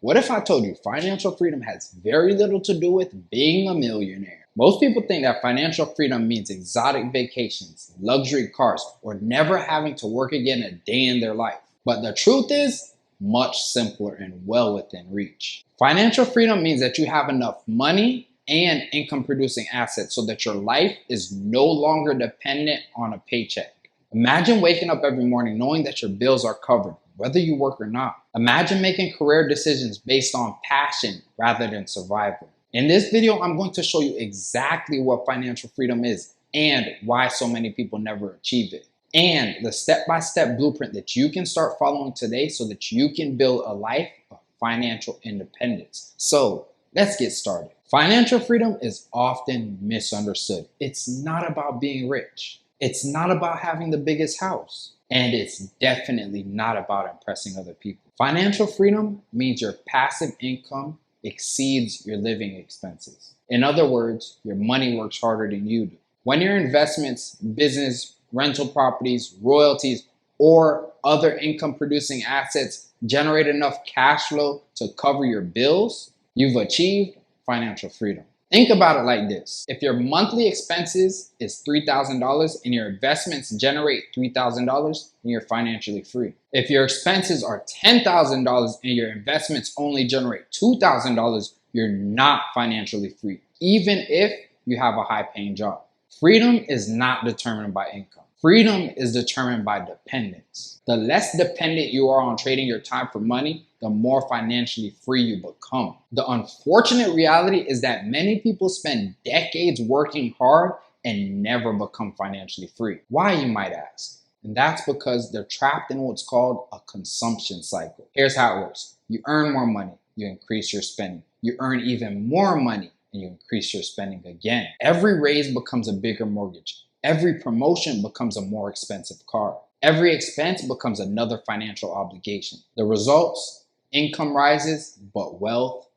What if I told you financial freedom has very little to do with being a millionaire? Most people think that financial freedom means exotic vacations, luxury cars, or never having to work again a day in their life. But the truth is much simpler and well within reach. Financial freedom means that you have enough money and income producing assets so that your life is no longer dependent on a paycheck. Imagine waking up every morning knowing that your bills are covered, whether you work or not. Imagine making career decisions based on passion rather than survival. In this video, I'm going to show you exactly what financial freedom is and why so many people never achieve it, and the step-by-step blueprint that you can start following today so that you can build a life of financial independence. So let's get started. Financial freedom is often misunderstood. It's not about being rich. It's not about having the biggest house. And it's definitely not about impressing other people. Financial freedom means your passive income exceeds your living expenses. In other words, your money works harder than you do. When your investments, business, rental properties, royalties, or other income producing assets generate enough cash flow to cover your bills, you've achieved financial freedom. Think about it like this. If your monthly expenses is $3,000 and your investments generate $3,000, then you're financially free. If your expenses are $10,000 and your investments only generate $2,000, you're not financially free, even if you have a high-paying job. Freedom is not determined by income. Freedom is determined by dependence. The less dependent you are on trading your time for money, the more financially free you become. The unfortunate reality is that many people spend decades working hard and never become financially free. Why, you might ask? And that's because they're trapped in what's called a consumption cycle. Here's how it works. You earn more money, you increase your spending. You earn even more money and you increase your spending again. Every raise becomes a bigger mortgage. Every promotion becomes a more expensive car. Every expense becomes another financial obligation. The results? Income rises, but wealth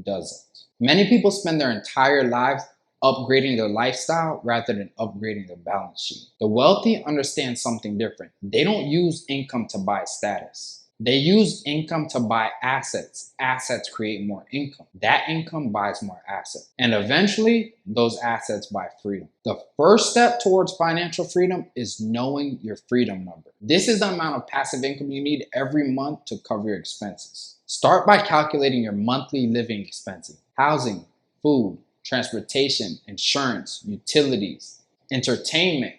doesn't. Many people spend their entire lives upgrading their lifestyle rather than upgrading their balance sheet. The wealthy understand something different. They don't use income to buy status. They use income to buy assets. Assets create more income. That income buys more assets. And eventually, those assets buy freedom. The first step towards financial freedom is knowing your freedom number. This is the amount of passive income you need every month to cover your expenses. Start by calculating your monthly living expenses: housing, food, transportation, insurance, utilities, entertainment,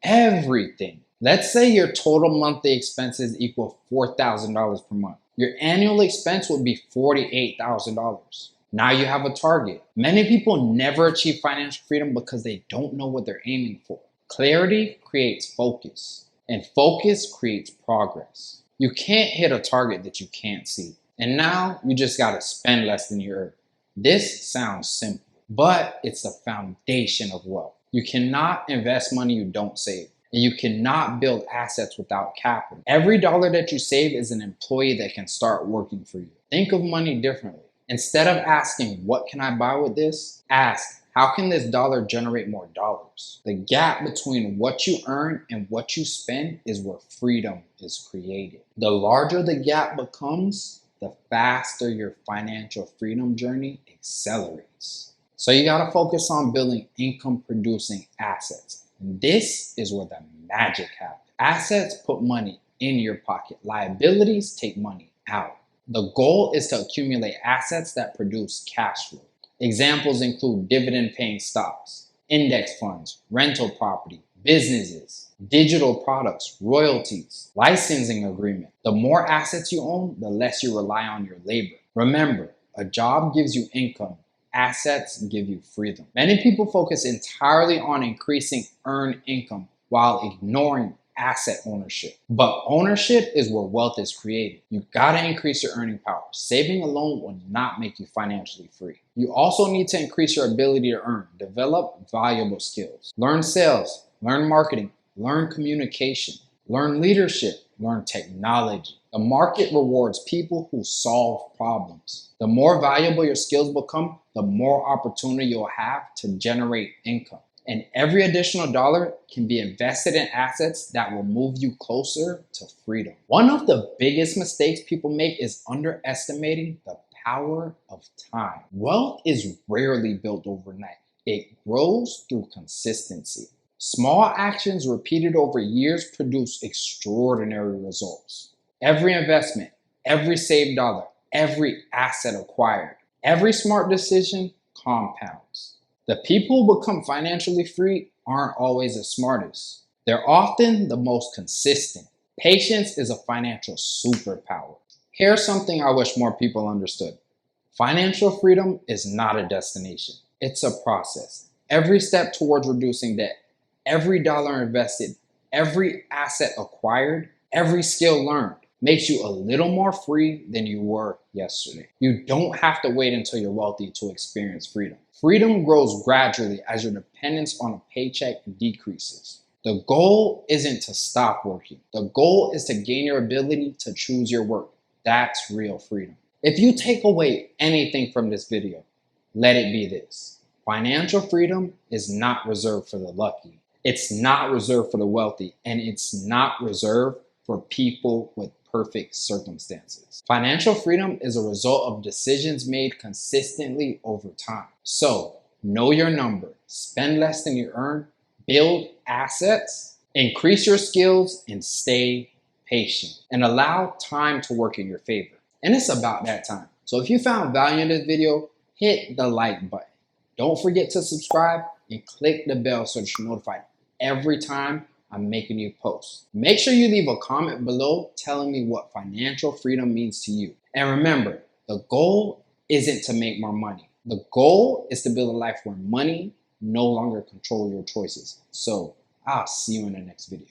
everything. Let's say your total monthly expenses equal $4,000 per month. Your annual expense would be $48,000. Now you have a target. Many people never achieve financial freedom because they don't know what they're aiming for. Clarity creates focus, and focus creates progress. You can't hit a target that you can't see. And now you just gotta spend less than you earn. This sounds simple, but it's the foundation of wealth. You cannot invest money you don't save. And you cannot build assets without capital. Every dollar that you save is an employee that can start working for you. Think of money differently. Instead of asking, what can I buy with this? Ask, how can this dollar generate more dollars? The gap between what you earn and what you spend is where freedom is created. The larger the gap becomes, the faster your financial freedom journey accelerates. So you gotta focus on building income producing assets. This is where the magic happens. Assets put money in your pocket. Liabilities take money out. The goal is to accumulate assets that produce cash flow. Examples include dividend-paying stocks, index funds, rental property, businesses, digital products, royalties, licensing agreement. The more assets you own, the less you rely on your labor. Remember, a job gives you income. Assets give you freedom. Many people focus entirely on increasing earned income while ignoring asset ownership. But ownership is where wealth is created. You gotta increase your earning power. Saving alone will not make you financially free. You also need to increase your ability to earn. Develop valuable skills. Learn sales, learn marketing, learn communication, learn leadership, learn technology. The market rewards people who solve problems. The more valuable your skills become, the more opportunity you'll have to generate income. And every additional dollar can be invested in assets that will move you closer to freedom. One of the biggest mistakes people make is underestimating the power of time. Wealth is rarely built overnight. It grows through consistency. Small actions repeated over years produce extraordinary results. Every investment, every saved dollar, every asset acquired, every smart decision compounds. The people who become financially free aren't always the smartest. They're often the most consistent. Patience is a financial superpower. Here's something I wish more people understood. Financial freedom is not a destination. It's a process. Every step towards reducing debt, every dollar invested, every asset acquired, every skill learned makes you a little more free than you were yesterday. You don't have to wait until you're wealthy to experience freedom. Freedom grows gradually as your dependence on a paycheck decreases. The goal isn't to stop working. The goal is to gain your ability to choose your work. That's real freedom. If you take away anything from this video, let it be this. Financial freedom is not reserved for the lucky. It's not reserved for the wealthy, and it's not reserved for people with perfect circumstances. Financial freedom is a result of decisions made consistently over time. So, know your number, spend less than you earn, build assets, increase your skills, and stay patient. And allow time to work in your favor. And it's about that time. So if you found value in this video, hit the like button. Don't forget to subscribe and click the bell so that you're notified every time I'm making a new post. Make sure you leave a comment below telling me what financial freedom means to you. And remember, the goal isn't to make more money. The goal is to build a life where money no longer controls your choices. So I'll see you in the next video.